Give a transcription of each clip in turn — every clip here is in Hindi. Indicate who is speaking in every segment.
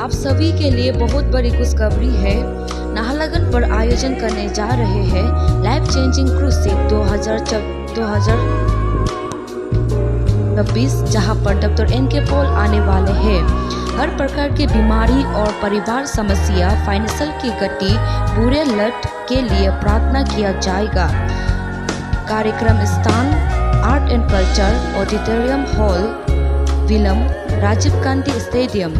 Speaker 1: आप सभी के लिए बहुत बड़ी खुशखबरी है। नाहरलगुन पर आयोजन करने जा रहे हैं लाइफ चेंजिंग क्रूसेड 2026, जहां पर डॉक्टर एन.के. पॉल आने वाले हैं। हर प्रकार की बीमारी और परिवार समस्या, फाइनेंशियल की गति, बुरे लत के लिए प्रार्थना किया जाएगा। कार्यक्रम स्थान art and culture auditorium hall, विलम, राजीव गांधी स्टेडियम।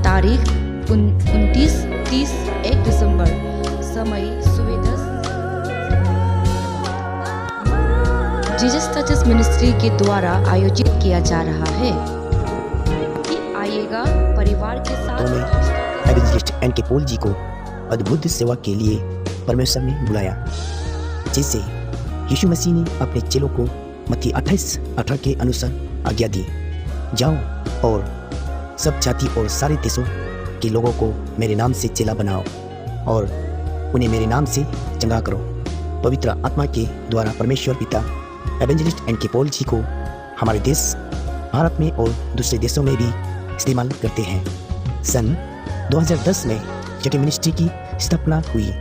Speaker 1: तारीख 29-30-1 दिसंबर। समय सुबह 10। जीसस टचेस मिनिस्ट्री के द्वारा आयोजित किया जा रहा है। आइएगा परिवार के साथ।
Speaker 2: तो मैं एवेंजलिस्ट एन.के. पॉल जी को अद्भुत सेवा के लिए परमेश्वर ने बुलाया। जैसे यीशु मसीह ने अपने चेलों को मत्ती 28:18 के अनुसार आज्ञा दी, जाओ और सब जाति और सारे देशों के लोगों को मेरे नाम से चेला बनाओ और उन्हें मेरे नाम से चंगा करो। पवित्र आत्मा के द्वारा परमेश्वर पिता एवेंजलिस्ट एन.के. पॉल जी को हमारे देश भारत में और दूसरे देशों में भी इस्तेमाल करते हैं। सन 2010 में जेटी मिनिस्ट्री की स्थापना हुई।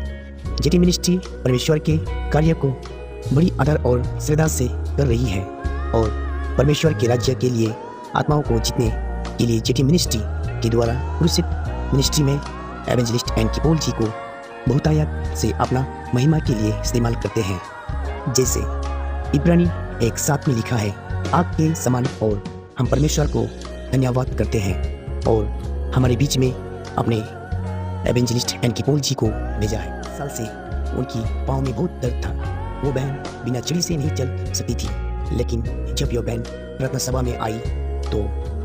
Speaker 2: जेटी मिनिस्ट्री परमेश्वर के कार्य को बड़ी आदर और श्रद्धा से कर रही है और परमेश्वर के राज्य के लिए आत्माओं को जीतने के लिए जेटी मिनिस्ट्री के द्वारा क्रूसेड मिनिस्ट्री में एवेंजलिस्ट एन.के. पॉल जी को बहुतायत से अपना महिमा के लिए इस्तेमाल करते हैं। जैसे इब्रानी 1:7 में लिखा है, आग के समान, और हम परमेश्वर को धन्यवाद करते हैं और हमारे बीच में अपने एवेंजलिस्ट एन.के. पॉल जी को भेजा है। साल से उनकी पाँव में बहुत दर्द था। वो बहन बिना चड़ी से नहीं चल सकती थी, लेकिन जब यह बहन प्रार्थना सभा में आई तो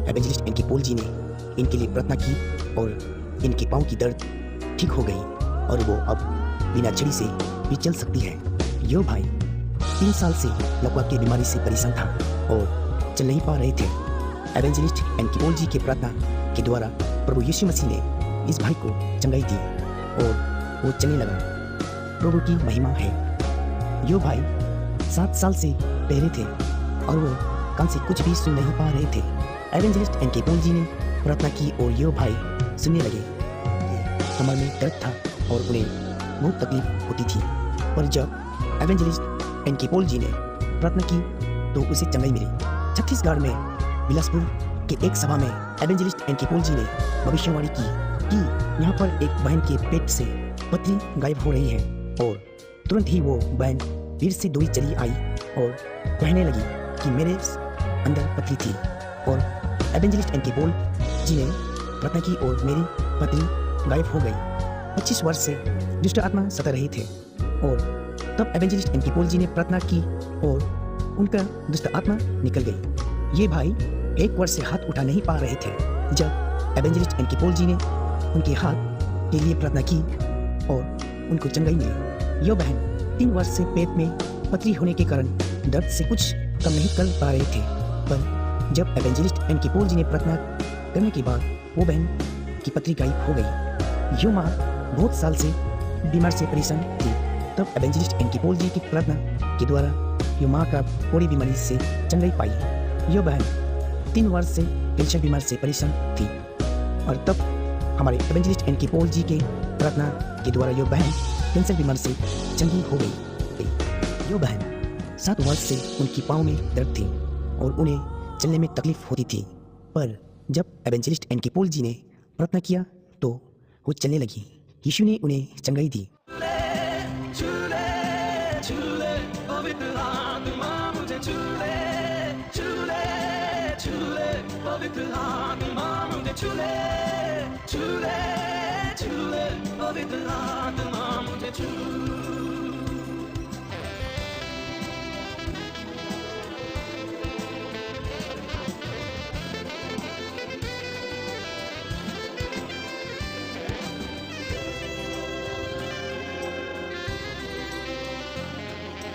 Speaker 2: एवेंजलिस्ट एन.के. पॉल जी ने इनके लिए प्रार्थना की और इनके पाँव की दर्द ठीक हो गई और वो अब बिना चड़ी से भी चल सकती है। यो भाई 3 साल से लकवा की बीमारी से परेशान था और चल नहीं पा रहे थे। Evangelist NK. पॉल जी के प्रार्थना के द्वारा प्रभु यीशु मसीह ने इस भाई को चंगाई दी और वो चलने लगा। प्रभु की महिमा है। यो भाई 7 साल से बहरे थे और वो कान से कुछ भी सुन नहीं पा रहे थे। Evangelist NK. पॉल जी ने प्रार्थना की और यो भाई सुनने लगे। कमर में दर्द था और उन्हें बहुत तकलीफ होती थी, पर जब एवेंजलिस्ट एन.के. पॉल जी ने प्रार्थना की तो उसे चंगाई मिली। छत्तीसगढ़ में बिलासपुर के एक सभा में एवेंजलिस्ट एन.के. पॉल जी ने भविष्यवाणी की कि यहाँ पर एक बहन के पेट से पथरी गायब हो रही है और तुरंत ही वो बहन भीड़ से दौड़ी चली आई और कहने लगी कि मेरे अंदर पथरी थी। और एवेंजलिस्ट एन.के. पॉल जी ने प्रार्थना की और मेरी पथरी गायब हो गई। 25 वर्ष से दुष्ट आत्मा सता रहे थे और तब एवेंजलिस्ट एन.के. पॉल जी ने प्रार्थना की और उनका दुष्ट आत्मा निकल गई। ये भाई 1 वर्ष से हाथ उठा नहीं पा रहे थे। जब एवेंजलिस्ट एन.के. पॉल जी ने उनके हाथ के लिए प्रार्थना की और उनको चंगाई मिली। यह बहन 3 वर्ष से पेट में पथरी होने के कारण दर्द से कुछ कम नहीं कर पा रहे थे, पर जब एवेंजलिस्ट एन.के. पॉल जी ने प्रार्थना करने के बाद वो बहन की पथरी गायब हो गई। यो माँ बहुत साल से बीमार से परेशान थी। तब एवेंजलिस्ट एन.के. पॉल जी की प्रार्थना के द्वारा यो माँ का पूरी बीमारी से चंगाई पाई। यह बहन 3 वर्ष से कैंसर बीमार से परेशान थी और तब हमारे एवेंजलिस्ट एन.के. पॉल जी के प्रार्थना के द्वारा यह बहन कैंसर बीमार से चंगी हो गई। यह बहन 7 वर्ष से उनकी पाँव में दर्द थी और उन्हें चलने में तकलीफ होती थी, पर जब एवेंजलिस्ट एन.के. पॉल जी ने प्रार्थना किया तो वो चलने लगी। यीशु ने उन्हें चंगाई दी।
Speaker 3: पवित्र आत्मा मुझे छू